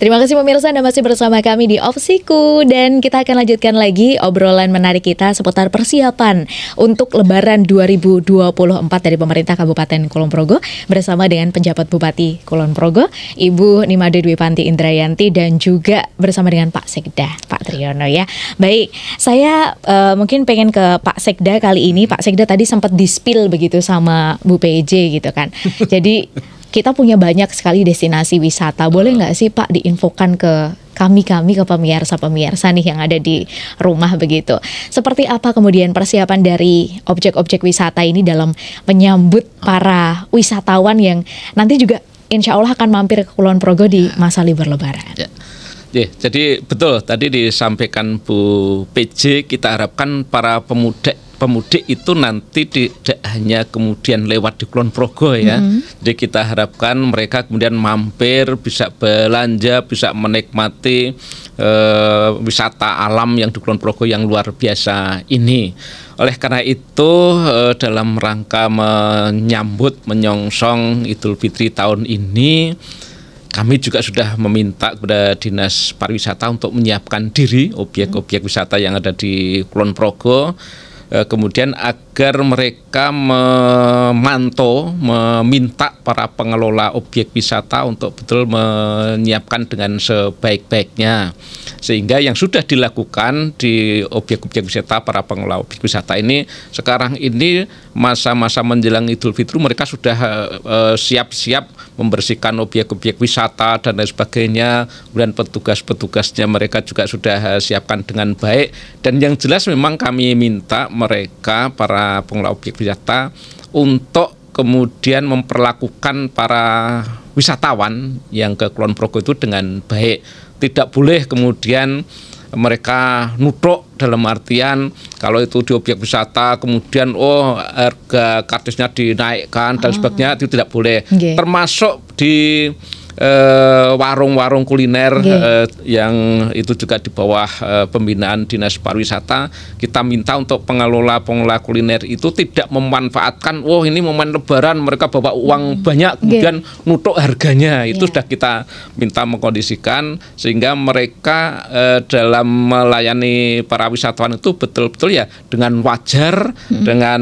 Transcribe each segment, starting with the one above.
Terima kasih pemirsa, Anda masih bersama kami di Opsiku. Dan kita akan lanjutkan lagi obrolan menarik kita seputar persiapan untuk Lebaran 2024 dari pemerintah Kabupaten Kulon Progo bersama dengan penjabat Bupati Kulon Progo, Ibu Nimade Dwi Panti Indrayanti, dan juga bersama dengan Pak Sekda, Pak Triyono ya. Baik, saya mungkin pengen ke Pak Sekda kali ini. Pak Sekda tadi sempat di-spill begitu sama Bu PJ gitu kan. Jadi kita punya banyak sekali destinasi wisata. Boleh nggak sih Pak diinfokan ke kami ke pemirsa nih yang ada di rumah begitu. Seperti apa kemudian persiapan dari objek-objek wisata ini dalam menyambut para wisatawan yang nanti juga insya Allah akan mampir ke Kulon Progo di masa libur Lebaran. Ya, jadi betul tadi disampaikan Bu PJ, kita harapkan para pemudik itu nanti tidak hanya kemudian lewat di Kulon Progo ya. Jadi kita harapkan mereka kemudian mampir, bisa belanja, bisa menikmati wisata alam yang di Kulon Progo yang luar biasa ini. Oleh karena itu dalam rangka menyongsong Idul Fitri tahun ini, kami juga sudah meminta kepada Dinas Pariwisata untuk menyiapkan diri objek-objek wisata yang ada di Kulon Progo, kemudian agar mereka memantau, meminta para pengelola objek wisata untuk betul menyiapkan dengan sebaik-baiknya, sehingga yang sudah dilakukan di objek-objek wisata para pengelola objek wisata ini sekarang ini masa-masa menjelang Idul Fitri mereka sudah siap-siap membersihkan objek-objek wisata dan lain sebagainya, kemudian petugas-petugasnya mereka juga sudah siapkan dengan baik. Dan yang jelas memang kami minta mereka para pengelola objek wisata untuk kemudian memperlakukan para wisatawan yang ke Kulon Progo itu dengan baik. Tidak boleh kemudian mereka nutruk, dalam artian kalau itu di objek wisata kemudian harga kartisnya dinaikkan dan sebagainya, itu tidak boleh. Termasuk di warung-warung kuliner yang itu juga di bawah pembinaan Dinas Pariwisata, kita minta untuk pengelola kuliner itu tidak memanfaatkan ini momen Lebaran mereka bawa uang banyak kemudian nutuk harganya. Itu sudah kita minta mengkondisikan sehingga mereka dalam melayani para wisatawan itu betul-betul ya dengan wajar, dengan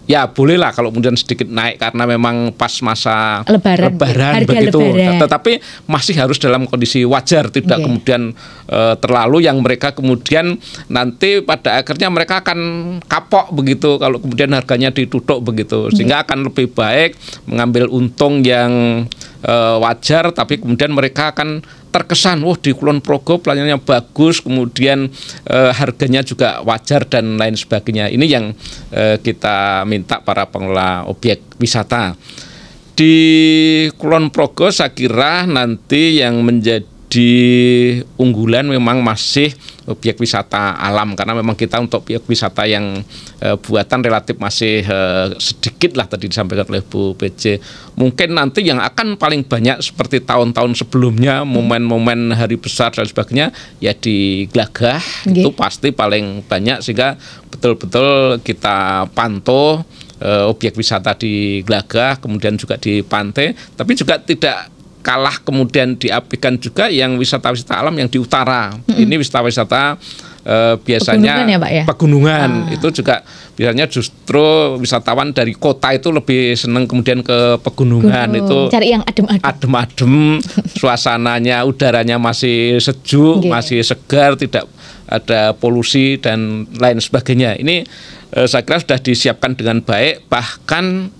ya bolehlah kalau kemudian sedikit naik karena memang pas masa lebaran begitu. Tetapi masih harus dalam kondisi wajar, tidak kemudian terlalu yang mereka kemudian nanti pada akhirnya mereka akan kapok begitu kalau kemudian harganya ditutup begitu, sehingga akan lebih baik mengambil untung yang wajar, tapi kemudian mereka akan terkesan di Kulon Progo pelayanannya bagus, kemudian harganya juga wajar dan lain sebagainya. Ini yang kita minta para pengelola objek wisata di Kulon Progo. Saya kira nanti yang menjadi unggulan memang masih objek wisata alam, karena memang kita untuk objek wisata yang buatan relatif masih sedikit lah, tadi disampaikan oleh Bu PJ. Mungkin nanti yang akan paling banyak seperti tahun-tahun sebelumnya, momen-momen hari besar dan sebagainya ya di Glagah, itu pasti paling banyak, sehingga betul-betul kita pantau objek wisata di Glagah, kemudian juga di pantai, tapi juga tidak kalah kemudian diabaikan juga yang wisata-wisata alam yang di utara. Ini wisata-wisata biasanya pegunungan, itu juga biasanya justru wisatawan dari kota itu lebih senang kemudian ke pegunungan. Itu cari yang adem-adem, suasananya, udaranya masih sejuk, masih segar, tidak ada polusi dan lain sebagainya. Ini saya kira sudah disiapkan dengan baik, bahkan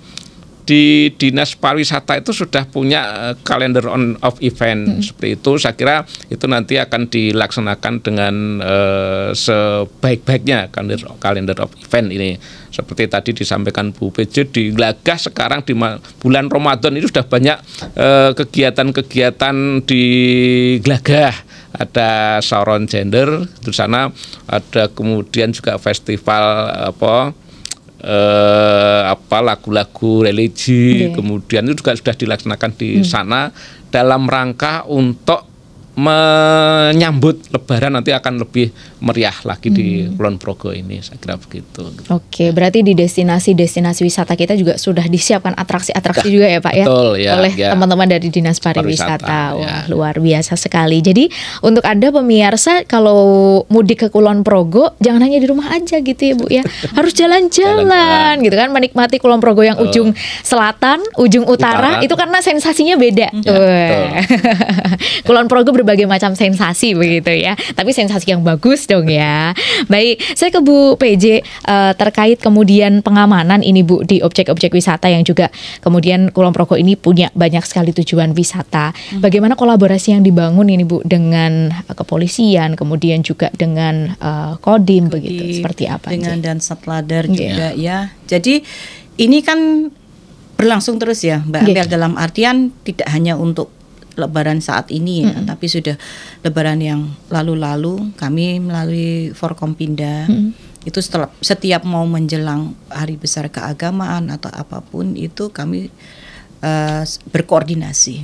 di Dinas Pariwisata itu sudah punya kalender of event seperti itu. Saya kira itu nanti akan dilaksanakan dengan sebaik-baiknya kalender of event ini. Seperti tadi disampaikan Bu PJ, di Glagah sekarang di bulan Ramadan itu sudah banyak kegiatan-kegiatan di Glagah. Ada sauron gender di sana, ada kemudian juga festival lagu-lagu religi, kemudian itu juga sudah dilaksanakan di sana dalam rangka untuk menyambut Lebaran nanti akan lebih meriah lagi di Kulon Progo ini, saya kira begitu. Oke, berarti di destinasi-destinasi wisata kita juga sudah disiapkan atraksi-atraksi juga ya Pak ya, betul, ya, oleh ya. teman-teman dari Dinas Pariwisata. Pariwisata, Wah, ya. luar biasa sekali. Jadi untuk Anda pemirsa, kalau mudik ke Kulon Progo jangan hanya di rumah aja gitu ya Bu ya, harus jalan-jalan gitu kan, menikmati Kulon Progo yang ujung selatan, ujung utara, itu karena sensasinya beda. Ya, Kulon Progo berbagai macam sensasi begitu ya, tapi sensasi yang bagus dong ya. Baik, saya ke Bu PJ terkait kemudian pengamanan ini Bu di objek-objek wisata yang juga kemudian Kulon Progo ini punya banyak sekali tujuan wisata. Bagaimana kolaborasi yang dibangun ini Bu dengan kepolisian, kemudian juga dengan Kodim begitu, seperti apa? Dengan Dansatladar juga ya. Jadi ini kan berlangsung terus ya Mbak Ampel, dalam artian tidak hanya untuk Lebaran saat ini ya, tapi sudah Lebaran yang lalu-lalu kami melalui Forkompinda itu setiap mau menjelang hari besar keagamaan atau apapun itu kami berkoordinasi.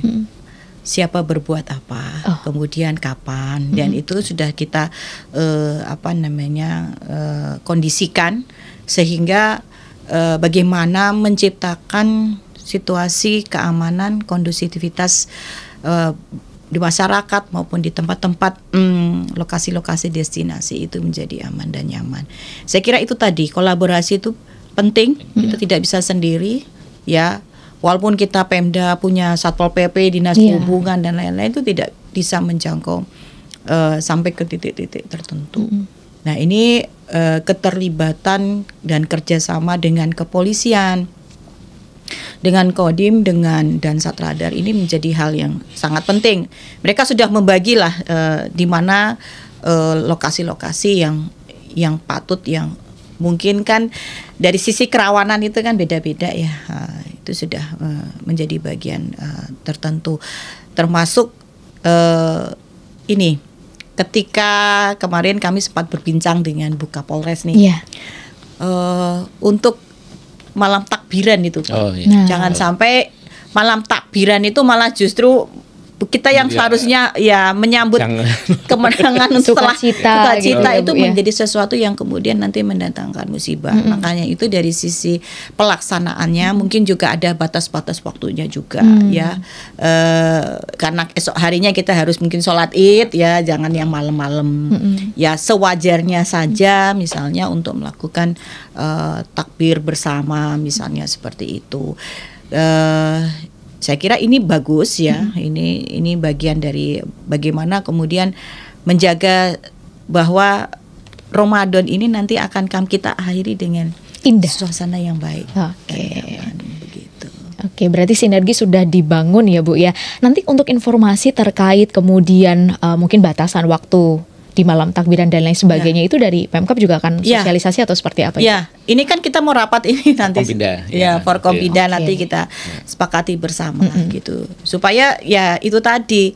Siapa berbuat apa, kemudian kapan, dan itu sudah kita kondisikan sehingga bagaimana menciptakan situasi keamanan, kondusivitas di masyarakat maupun di tempat-tempat lokasi-lokasi destinasi itu menjadi aman dan nyaman. Saya kira itu tadi, kolaborasi itu penting, kita tidak bisa sendiri ya. Walaupun kita Pemda punya Satpol PP, Dinas Perhubungan dan lain-lain, itu tidak bisa menjangkau sampai ke titik-titik tertentu. Nah ini keterlibatan dan kerjasama dengan kepolisian, dengan Kodim, dengan Dansatradar ini menjadi hal yang sangat penting. Mereka sudah membagilah di mana lokasi-lokasi yang patut, yang mungkin kan dari sisi kerawanan itu kan beda-beda ya. Itu sudah menjadi bagian tertentu. Termasuk ini, ketika kemarin kami sempat berbincang dengan Bu Kapolres nih, untuk malam takbiran itu, jangan sampai malam takbiran itu malah justru kita yang seharusnya ya menyambut kemenangan setelah sukacita gitu, itu menjadi sesuatu yang kemudian nanti mendatangkan musibah. Makanya itu dari sisi pelaksanaannya mungkin juga ada batas-batas waktunya juga ya, karena esok harinya kita harus mungkin sholat id ya, jangan yang malam-malam ya, sewajarnya saja misalnya untuk melakukan takbir bersama misalnya seperti itu. Saya kira ini bagus ya, ini bagian dari bagaimana kemudian menjaga bahwa Ramadan ini nanti akan kita akhiri dengan indah, suasana yang baik. Oke, berarti sinergi sudah dibangun ya Bu ya. Nanti untuk informasi terkait kemudian mungkin batasan waktu di malam takbiran dan lain sebagainya itu dari Pemkab juga akan sosialisasi atau seperti apa? Ya, ini kan kita mau rapat ini nanti Forkompinda nanti kita sepakati bersama gitu, supaya ya itu tadi.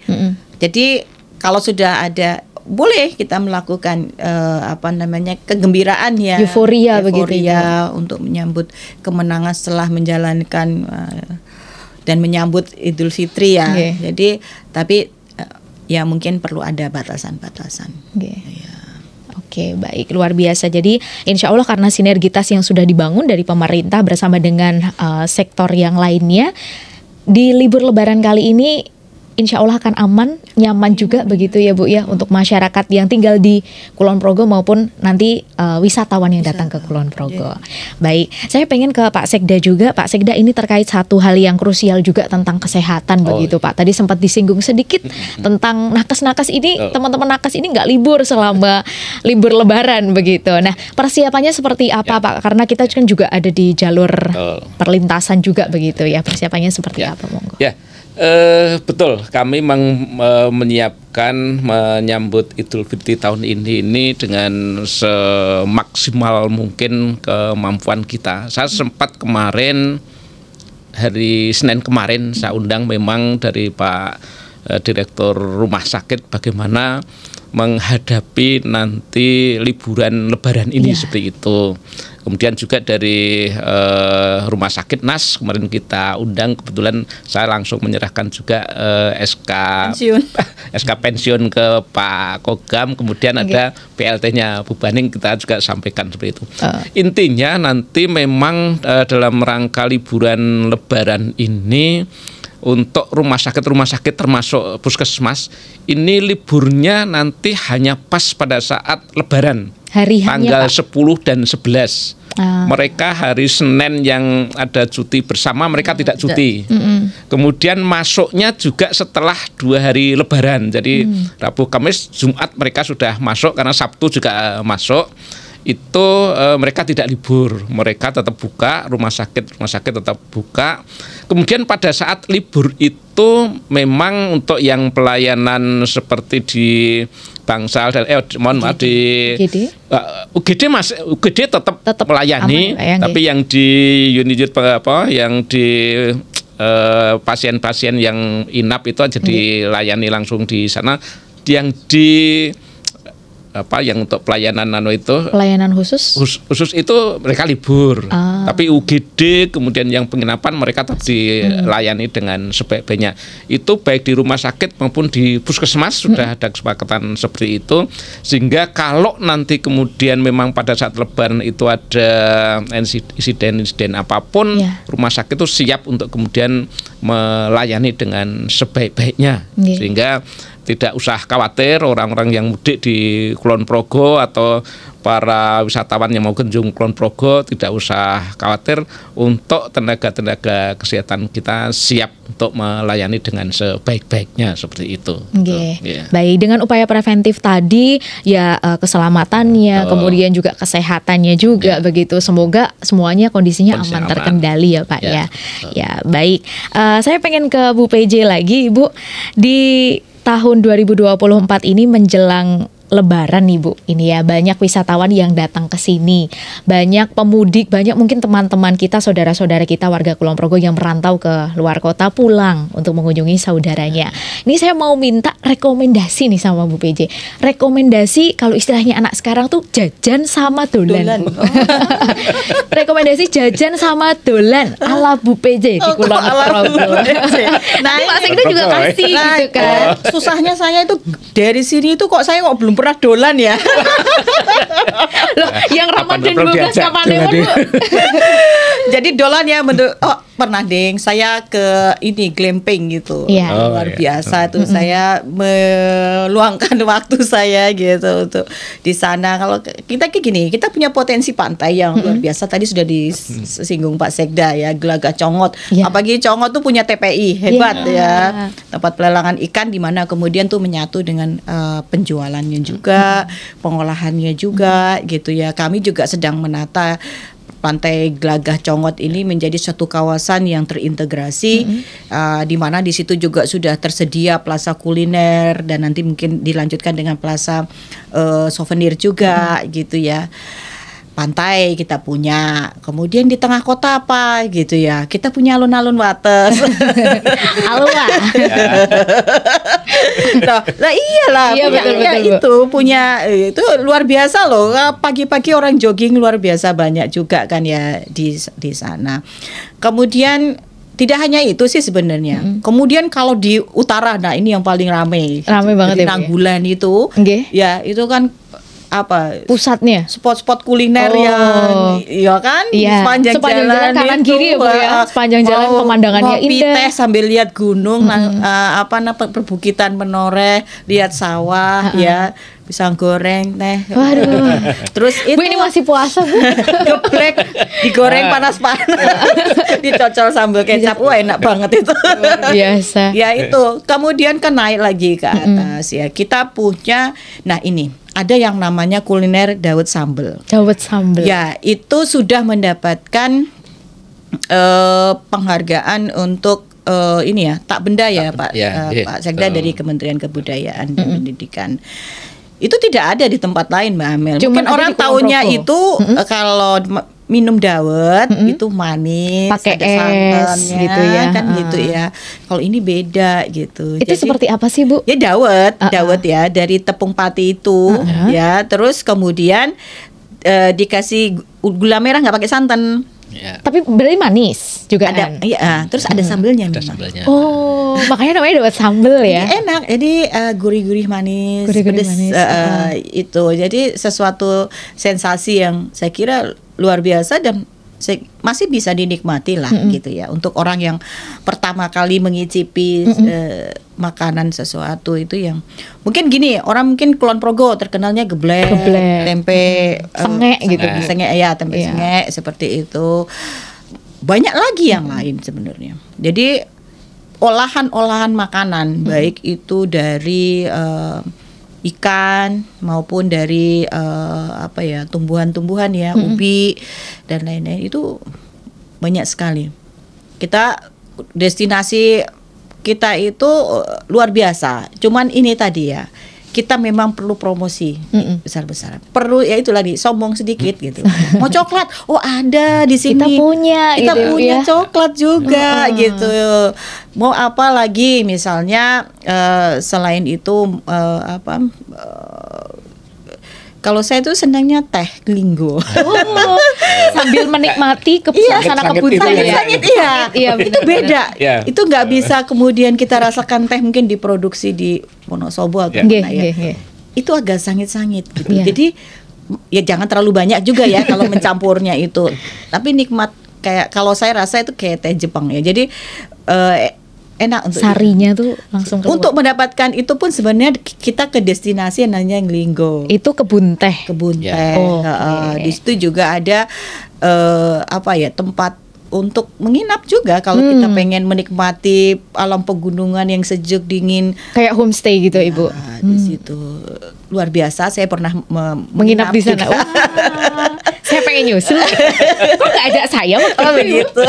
Jadi kalau sudah ada, boleh kita melakukan kegembiraan ya, euforia begitu ya, untuk menyambut kemenangan setelah menjalankan dan menyambut Idul Fitri ya. Jadi tapi ya mungkin perlu ada batasan-batasan. Oke, baik, luar biasa. Jadi insya Allah karena sinergitas yang sudah dibangun dari pemerintah bersama dengan sektor yang lainnya, di libur Lebaran kali ini insya Allah akan aman, nyaman juga begitu ya Bu ya, untuk masyarakat yang tinggal di Kulon Progo maupun nanti wisatawan yang datang ke Kulon Progo. Baik, saya pengen ke Pak Sekda juga. Pak Sekda, ini terkait satu hal yang krusial juga tentang kesehatan begitu Pak. Tadi sempat disinggung sedikit tentang nakes-nakes ini, teman-teman nakes ini nggak libur selama libur Lebaran begitu. Nah, persiapannya seperti apa Pak? Karena kita kan juga ada di jalur perlintasan juga begitu ya. Persiapannya seperti apa, monggo? Betul, kami menyiapkan menyambut Idul Fitri tahun ini dengan semaksimal mungkin kemampuan kita. Saya sempat kemarin, hari Senin kemarin, saya undang memang dari Pak Direktur Rumah Sakit bagaimana menghadapi nanti liburan Lebaran ini seperti itu. Kemudian juga dari Rumah Sakit NAS kemarin kita undang, kebetulan saya langsung menyerahkan juga SK pensiun ke Pak Kogam. Kemudian ada PLT-nya Bu Baning, kita juga sampaikan seperti itu. Intinya nanti memang dalam rangka liburan Lebaran ini untuk rumah sakit termasuk puskesmas ini liburnya nanti hanya pas pada saat Lebaran. Tanggal 10 dan 11. Mereka hari Senin yang ada cuti bersama mereka tidak cuti. Kemudian masuknya juga setelah 2 hari Lebaran. Jadi Rabu, Kamis, Jumat mereka sudah masuk, karena Sabtu juga masuk. Itu mereka tidak libur, mereka tetap buka, rumah sakit tetap buka. Kemudian pada saat libur itu memang untuk yang pelayanan seperti di Bangsal di UGD tetap melayani, tapi yang di unit yang di pasien-pasien yang inap itu aja dilayani langsung di sana. Yang di yang untuk pelayanan khusus itu mereka libur. Tapi UGD kemudian yang penginapan mereka tetap dilayani dengan sebaik-baiknya. Itu baik di rumah sakit maupun di puskesmas sudah ada kesepakatan seperti itu, sehingga kalau nanti kemudian memang pada saat Lebaran itu ada insiden apapun, rumah sakit itu siap untuk kemudian melayani dengan sebaik-baiknya, sehingga tidak usah khawatir orang-orang yang mudik di Kulon Progo atau para wisatawan yang mau kunjung Kulon Progo tidak usah khawatir, untuk tenaga-tenaga kesehatan kita siap untuk melayani dengan sebaik-baiknya seperti itu. Baik, dengan upaya preventif tadi ya, keselamatannya, kemudian juga kesehatannya juga begitu. Semoga semuanya kondisinya aman, terkendali ya Pak ya. Ya baik, saya pengen ke Bu PJ lagi, Ibu. Di tahun 2024 ini menjelang Lebaran nih Bu, ini ya banyak wisatawan yang datang ke sini, banyak pemudik, banyak mungkin teman-teman kita, saudara-saudara kita warga Kulon Progo yang merantau ke luar kota pulang untuk mengunjungi saudaranya. Ini saya mau minta rekomendasi nih sama Bu PJ. Rekomendasi kalau istilahnya anak sekarang tuh jajan sama dolan. Rekomendasi jajan sama dolan ala Bu PJ di Kulon Progo. Nah, Pak Sekda juga kasih gitu kan. Susahnya saya itu dari sini itu saya belum pernah dolan ya. Loh, yang Ramadan 12 kapan Bu? Jadi dolan ya pernah ding, saya ke ini glamping gitu. Luar biasa tuh, saya meluangkan waktu saya gitu untuk di sana. Kalau kita kayak gini, kita punya potensi pantai yang luar biasa. Tadi sudah disinggung Pak Sekda ya, Gelagah Congot. Apalagi Congot tuh punya TPI hebat ya, tempat pelelangan ikan di mana kemudian tuh menyatu dengan penjualannya juga, pengolahannya juga gitu ya. Kami juga sedang menata Pantai Gelagah Congot ini menjadi suatu kawasan yang terintegrasi, di mana di situ juga sudah tersedia plaza kuliner dan nanti mungkin dilanjutkan dengan plaza souvenir juga gitu ya. Pantai kita punya, kemudian di tengah kota apa gitu ya, kita punya alun-alun Wates. Alwa. Nah iyalah, betul, itu punya itu luar biasa loh. Pagi-pagi orang jogging luar biasa banyak juga kan ya di sana. Kemudian tidak hanya itu sih sebenarnya. Kemudian kalau di utara, nah ini yang paling ramai banget ya. Nanggulan itu, ya itu kan pusatnya spot-spot kuliner yang sepanjang jalan kanan kiri ya, sepanjang jalan pemandangannya indah, teh sambil lihat gunung, perbukitan menoreh, lihat sawah ya, pisang goreng teh. Waduh. Terus itu Bu, ini masih puasa Bu. Geprek digoreng panas-panas, dicocol sambal kecap, wah enak banget itu. Biasa. Ya itu, kemudian kan naik lagi ke atas ya. Kita punya, nah ini ada yang namanya kuliner Dawet Sambel. Dawet Sambel. Ya, itu sudah mendapatkan penghargaan untuk ini ya, tak benda ya Pak Sekda dari Kementerian Kebudayaan dan Pendidikan. Itu tidak ada di tempat lain Mbak Amel. Mungkin orang taunya itu kalau minum dawet itu manis, pakai ada santannya gitu ya, kan gitu ya. Kalau ini beda gitu. Itu jadi, seperti apa sih Bu? Ya dawet ya dari tepung pati itu ya. Terus kemudian dikasih gula merah nggak pakai santan. Ya. Tapi berarti manis juga Ada, kan? iya, terus ada sambelnya Ada memang. sambelnya. Oh, makanya namanya dapat sambel ya. Jadi enak, jadi gurih-gurih manis, Gurih-gurih pedes, manis, itu. Jadi sesuatu sensasi yang saya kira luar biasa dan masih bisa dinikmati lah gitu ya. Untuk orang yang pertama kali mengicipi makanan sesuatu itu yang mungkin gini, orang mungkin Kulon Progo terkenalnya geblek, tempe sengek gitu. Sengek ya, tempe Iya. sengek seperti itu. Banyak lagi yang lain sebenarnya. Jadi olahan-olahan makanan baik itu dari ikan maupun dari tumbuhan-tumbuhan ya, ubi dan lain-lain itu banyak sekali. Destinasi kita itu luar biasa. Cuman ini tadi ya, kita memang perlu promosi besar-besaran. Perlu ya itulah sombong sedikit gitu. Mau coklat, oh ada di sini. Kita punya punya ya. coklat juga gitu. Mau apa lagi misalnya selain itu kalau saya tuh senangnya teh linggo. Oh, sambil menikmati suasana kebun itu teh ya. ya. Iya, Itu beda. Ya. Itu nggak bisa kemudian kita rasakan teh mungkin diproduksi di Wonosobo atau Nggih, mana ya. nggih, nggih. Itu agak sangit-sangit gitu. Iya. Jadi ya jangan terlalu banyak juga ya kalau mencampurnya itu. Tapi nikmat, kayak kalau saya rasa itu kayak teh Jepang ya. Jadi enak untuk Sarinya tuh langsung keluar. untuk mendapatkan itu pun sebenarnya kita ke destinasi yang namanya Nglinggo. Itu kebun teh. Kebun Ya. teh. Oh, Di situ juga ada tempat untuk menginap juga kalau kita pengen menikmati alam pegunungan yang sejuk dingin. Kayak homestay gitu, Ibu. Di situ luar biasa. Saya pernah Menginap di sana. juga. Wah, saya pengen nyusul. Kok nggak ajak saya waktu Oh itu? begitu.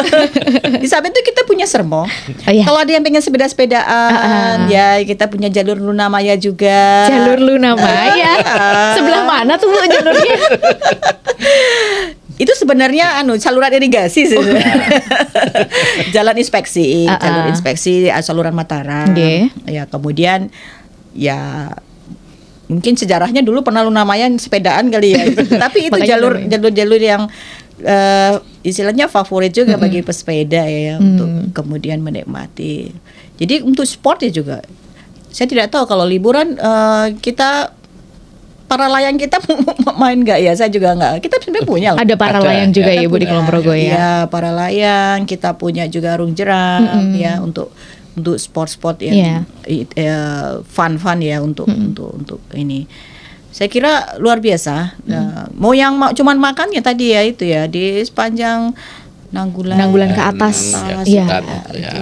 Di samping itu kita punya sermo. Oh, iya. Kalau ada yang pengen sepeda-sepedaan, ya kita punya jalur Luna Maya juga. Jalur Luna Maya. Sebelah mana tuh Bu jalurnya? Itu sebenarnya saluran irigasi sih. Jalan inspeksi, jalur inspeksi saluran Mataram. Nggih. Ya, kemudian ya mungkin sejarahnya dulu pernah Luna Maya sepedaan kali ya. Tapi itu Makanya jalur-jalur yang istilahnya favorit juga bagi pesepeda ya untuk kemudian menikmati. Jadi untuk sport ya juga. Saya tidak tahu kalau liburan kita para layang kita main nggak ya? Saya juga nggak. Kita sebenarnya punya lah. Ada para Ada, layang juga Kita ya Bu di punya, Kulon Progo ya. Iya, para layang. Kita punya juga arung jeram ya untuk sport-sport yang fun-fun ya untuk ini. Saya kira luar biasa. Nah, mau cuman makan ya tadi ya itu ya di sepanjang Nanggulan ke atas. Ya, Iya.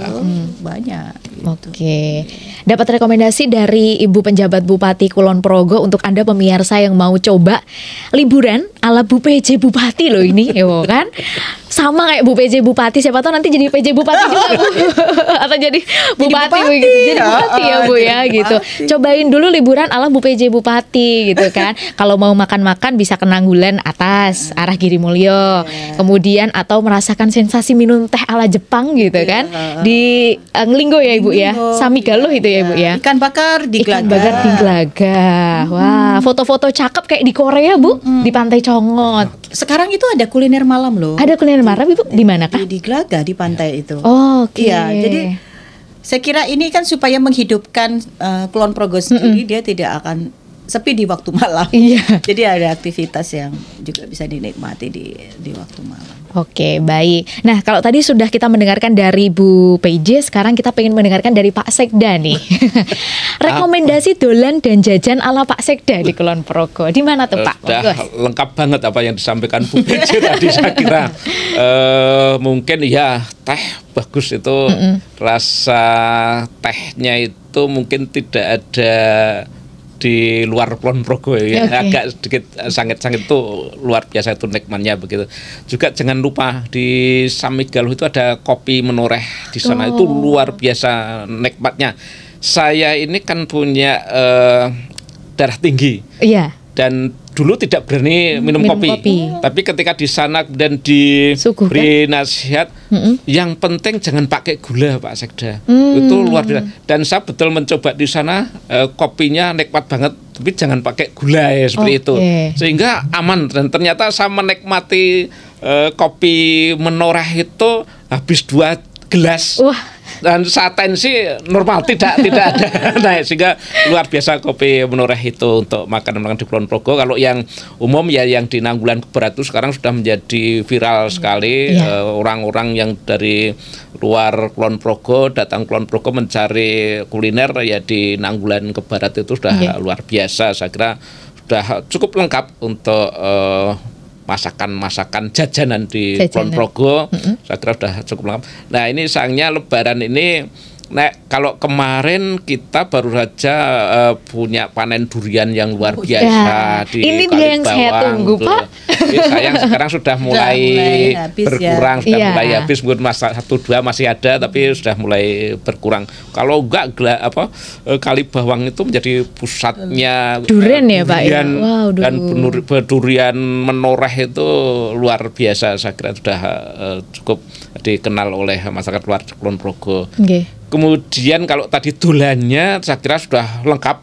itu banyak. Gitu. Oke. Dapat rekomendasi dari Ibu Penjabat Bupati Kulon Progo untuk Anda pemirsa yang mau coba liburan ala Bu PJ Bupati loh ini, ya kan? Sama kayak Bu PJ Bupati, siapa tahu nanti jadi PJ Bupati juga Bu. Atau jadi Bupati begitu. Jadi Bupati ya Bu ya gitu. Cobain dulu liburan ala Bu PJ Bupati gitu kan. Kalau mau makan-makan bisa ke Nanggulan atas arah Giri Mulyo. Kemudian atau merasakan sensasi minum teh ala Jepang gitu kan. Di Nglinggo ya Ibu ya. Samigalo itu ya Ibu ya. Ikan bakar di Ikan Glaga. bakar di Glaga. Wah, foto-foto cakep kayak di Korea Bu, di Pantai Congot. Sekarang itu ada kuliner malam loh. Ada kuliner marah Ibu di mana kah? Di Glaga di pantai itu. Oh, oke. Iya, jadi saya kira ini kan supaya menghidupkan Kulon Progo sendiri, dia tidak akan sepi di waktu malam. Iya. Jadi ada aktivitas yang juga bisa dinikmati di waktu malam. Oke, baik. Nah, kalau tadi sudah kita mendengarkan dari Bu PJ, sekarang kita pengen mendengarkan dari Pak Sekda nih. Rekomendasi dolan dan jajan ala Pak Sekda di Kulon Progo. Di mana tuh Pak? Sudah Bagus. lengkap banget apa yang disampaikan Bu PJ tadi saya kira. Mungkin ya teh bagus itu rasa tehnya itu mungkin tidak ada di luar Kulon Progo ya. Oke. Agak sedikit sangat-sangat itu luar biasa itu nikmatnya begitu. Juga jangan lupa di Samigalo itu ada kopi menoreh di sana itu luar biasa nikmatnya. Saya ini kan punya darah tinggi. Iya. dan dulu tidak berani minum kopi. Tapi ketika di sana dan diberi nasihat, yang penting jangan pakai gula Pak Sekda. Itu luar biasa. Dan saya betul mencoba di sana, kopinya nikmat banget, tapi jangan pakai gula ya seperti itu. Sehingga aman, dan ternyata saya menikmati kopi Menoreh itu habis 2 gelas. Dan saat tensi normal tidak ada naik, sehingga luar biasa kopi Menoreh itu untuk makan di Kulon Progo. Kalau yang umum ya yang di Nanggulan Kebarat itu sekarang sudah menjadi viral sekali. Orang-orang yang dari luar Kulon Progo datang Kulon Progo mencari kuliner ya di Nanggulan Kebarat itu sudah luar biasa. Saya kira sudah cukup lengkap untuk masakan jajanan di Kulon Progo. Saya kira sudah cukup lengkap. Nah, ini sayangnya Lebaran ini, kalau kemarin kita baru saja punya panen durian yang luar biasa di ini dia yang saya tunggu Pak. Sayang sekarang sudah mulai berkurang, sudah mulai habis. Mungkin 1-2 masih ada, tapi sudah mulai berkurang. Kalau enggak Kali Bawang itu menjadi pusatnya durian ya Pak ya. Dan durian Menoreh itu luar biasa. Saya kira sudah cukup dikenal oleh masyarakat luar Kulon Progo. Kemudian kalau tadi dolannya saya kira sudah lengkap.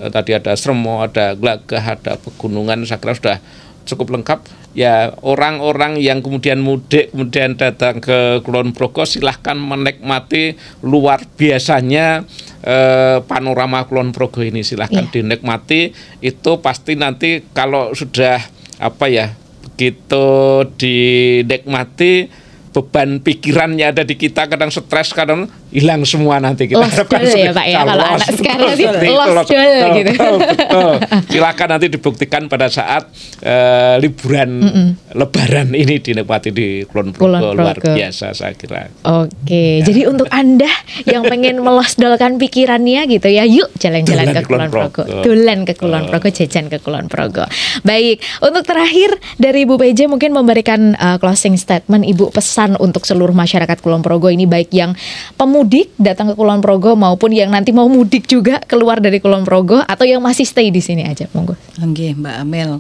Tadi ada Sremo, ada Glagah, ada Pegunungan, saya kira sudah cukup lengkap. Ya, orang-orang yang kemudian mudik kemudian datang ke Kulon Progo, silahkan menikmati luar biasanya panorama Kulon Progo ini, silahkan dinikmati. Itu pasti nanti kalau sudah begitu dinikmati, beban pikiran yang ada di kita, kadang stres, kadang hilang semua nanti. Kita harapkan ya Pak ya, kalau anak sekarang sih lost gitu. Betul. Silakan nanti dibuktikan pada saat liburan Lebaran ini dinikmati di Kulon Progo. Luar biasa saya kira. Jadi untuk Anda yang pengen melosdolkan pikirannya gitu ya, yuk jalan-jalan ke Kulon Progo. Dolan ke Kulon Progo, jajan ke Kulon Progo. Baik, untuk terakhir dari Ibu PJ mungkin memberikan closing statement, Ibu pesan untuk seluruh masyarakat Kulon Progo ini, baik yang pemudik datang ke Kulon Progo maupun yang nanti mau mudik juga keluar dari Kulon Progo, atau yang masih stay di sini aja, monggo. Oke, Mbak Amel.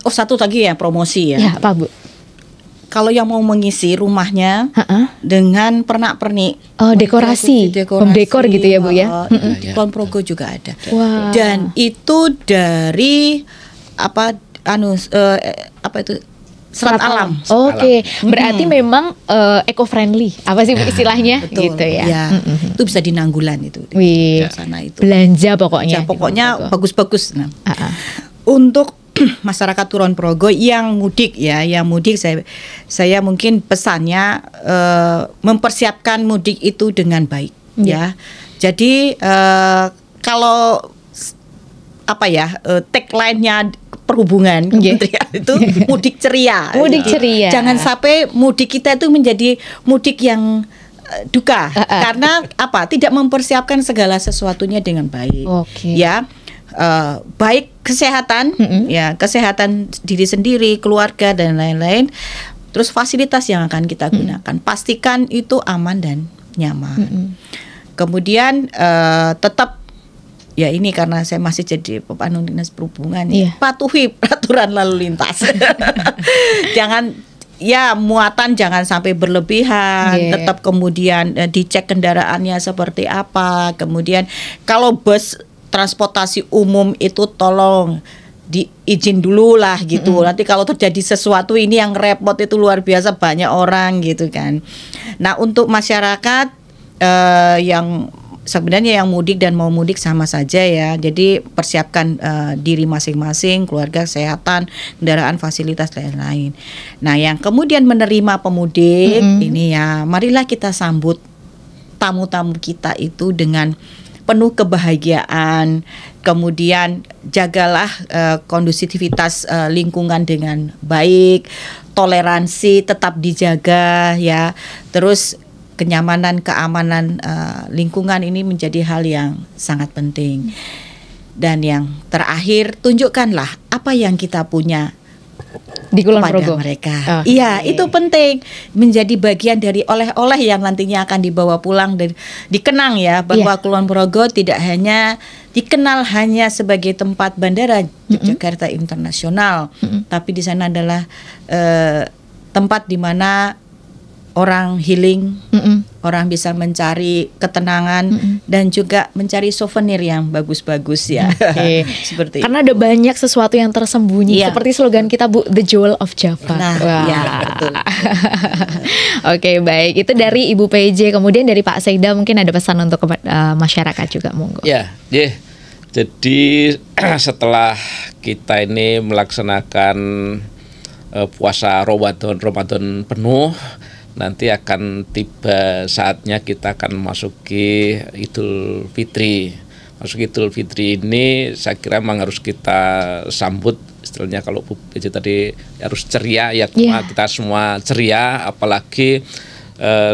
Satu lagi ya, promosi ya. Ya, Pak Bu. Kalau yang mau mengisi rumahnya dengan pernak-pernik, dekorasi, home decor gitu ya Bu ya. Kulon Progo juga ada. Wow. Dan itu dari serat alam. Berarti memang eco-friendly. Apa sih istilahnya? Betul. Gitu ya. Itu bisa di Nanggulan itu. Di sana itu. Belanja pokoknya. Pokoknya bagus-bagus. Untuk masyarakat Kulon Progo yang mudik saya mungkin pesannya mempersiapkan mudik itu dengan baik ya. Jadi kalau tagline-nya perhubungan kementerian itu mudik ceria. Mudik ceria. Jangan sampai mudik kita itu menjadi mudik yang duka karena tidak mempersiapkan segala sesuatunya dengan baik. Ya, baik kesehatan, kesehatan diri sendiri, keluarga dan lain-lain. Terus fasilitas yang akan kita gunakan, pastikan itu aman dan nyaman. Kemudian tetap, ya ini karena saya masih jadi Dinas Perhubungan, patuhi peraturan lalu lintas. Jangan muatan jangan sampai berlebihan, tetap kemudian dicek kendaraannya seperti apa. Kemudian kalau bus transportasi umum itu tolong diizin dulu lah gitu. Nanti kalau terjadi sesuatu ini yang repot itu luar biasa, banyak orang gitu kan. Nah, untuk masyarakat yang sebenarnya yang mudik dan mau mudik sama saja ya. Jadi persiapkan diri masing-masing, keluarga, kesehatan, kendaraan, fasilitas dan lain-lain. Nah, yang kemudian menerima pemudik ini ya, marilah kita sambut tamu-tamu kita itu dengan penuh kebahagiaan. Kemudian jagalah kondusivitas lingkungan dengan baik, toleransi tetap dijaga ya. Terus kenyamanan, keamanan lingkungan ini menjadi hal yang sangat penting. Dan yang terakhir, tunjukkanlah apa yang kita punya di Kulon kepada Progo mereka. Iya, itu penting menjadi bagian dari oleh-oleh yang nantinya akan dibawa pulang dan dikenang ya, bahwa Kulon Progo tidak hanya dikenal hanya sebagai tempat bandara Yogyakarta Internasional, tapi di sana adalah tempat di mana orang healing, orang bisa mencari ketenangan dan juga mencari souvenir yang bagus-bagus ya. Seperti karena ada banyak sesuatu yang tersembunyi, seperti slogan kita Bu, The Jewel of Java. Nah, ya betul. Oke, baik. Itu dari Ibu PJ. Kemudian dari Pak Sekda mungkin ada pesan untuk masyarakat juga, monggo. Ya, jadi setelah kita ini melaksanakan puasa Ramadan penuh, nanti akan tiba saatnya kita akan memasuki Idul Fitri. Masuk Idul Fitri ini saya kira memang harus kita sambut, istilahnya kalau Bu PJ tadi harus ceria ya, kita semua ceria, apalagi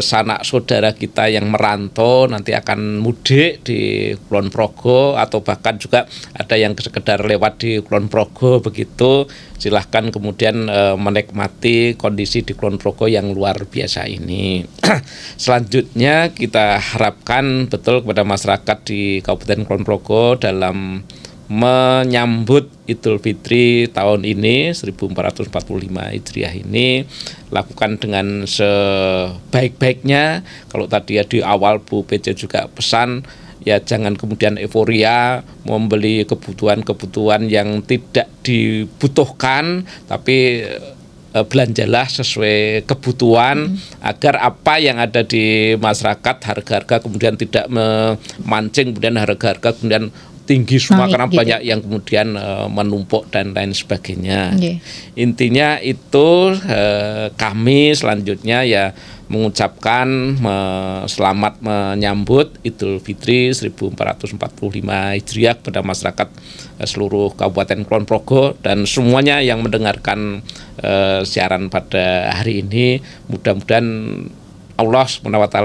sanak saudara kita yang merantau nanti akan mudik di Kulon Progo, atau bahkan juga ada yang sekedar lewat di Kulon Progo begitu, silahkan kemudian menikmati kondisi di Kulon Progo yang luar biasa ini. Selanjutnya kita harapkan betul kepada masyarakat di Kabupaten Kulon Progo dalam menyambut Idul Fitri tahun ini 1445 Hijriah ini, lakukan dengan sebaik-baiknya. Kalau tadi ya di awal Bu PJ juga pesan, ya jangan kemudian euforia membeli kebutuhan-kebutuhan yang tidak dibutuhkan, tapi belanjalah sesuai kebutuhan agar apa yang ada di masyarakat, harga-harga kemudian tidak memancing kemudian harga-harga kemudian tinggi semua karena banyak yang kemudian menumpuk dan lain sebagainya. Intinya itu kami selanjutnya ya mengucapkan selamat menyambut Idul Fitri 1445 Hijriah kepada masyarakat seluruh Kabupaten Kulon Progo dan semuanya yang mendengarkan siaran pada hari ini. Mudah-mudahan Allah SWT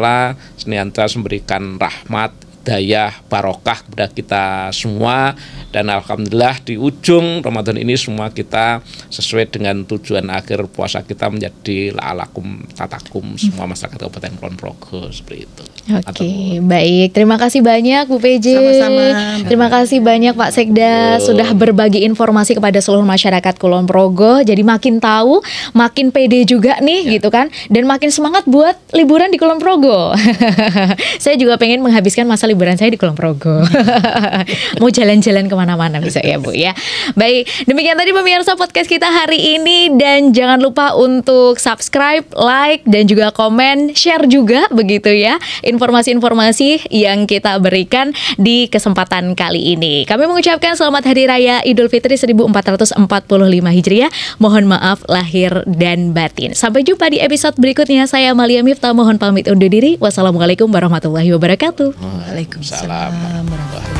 senantiasa memberikan rahmat, hidayah, barokah kepada kita semua, dan alhamdulillah di ujung Ramadan ini semua kita sesuai dengan tujuan akhir puasa kita menjadi la'alakum tatakum semua masyarakat Kabupaten Kulon Progo, seperti itu. Oke, baik. Terima kasih banyak Bu PJ. Sama-sama. Terima kasih banyak Pak Sekda sudah berbagi informasi kepada seluruh masyarakat Kulon Progo. Jadi makin tahu, makin pede juga nih gitu kan, dan makin semangat buat liburan di Kulon Progo. Saya juga pengen menghabiskan masa liburan saya di Kulon Progo. Mau jalan-jalan kemana-mana bisa ya Bu ya. Baik, demikian tadi pemirsa podcast kita hari ini, dan jangan lupa untuk subscribe, like, dan juga komen, share juga begitu ya informasi-informasi yang kita berikan di kesempatan kali ini. Kami mengucapkan selamat Hari Raya Idul Fitri 1445 Hijriah. Mohon maaf lahir dan batin. Sampai jumpa di episode berikutnya. Saya Amalia Miftah mohon pamit undur diri. Wassalamualaikum warahmatullahi wabarakatuh. Waalaikumsalam warahmatullahi wabarakatuh.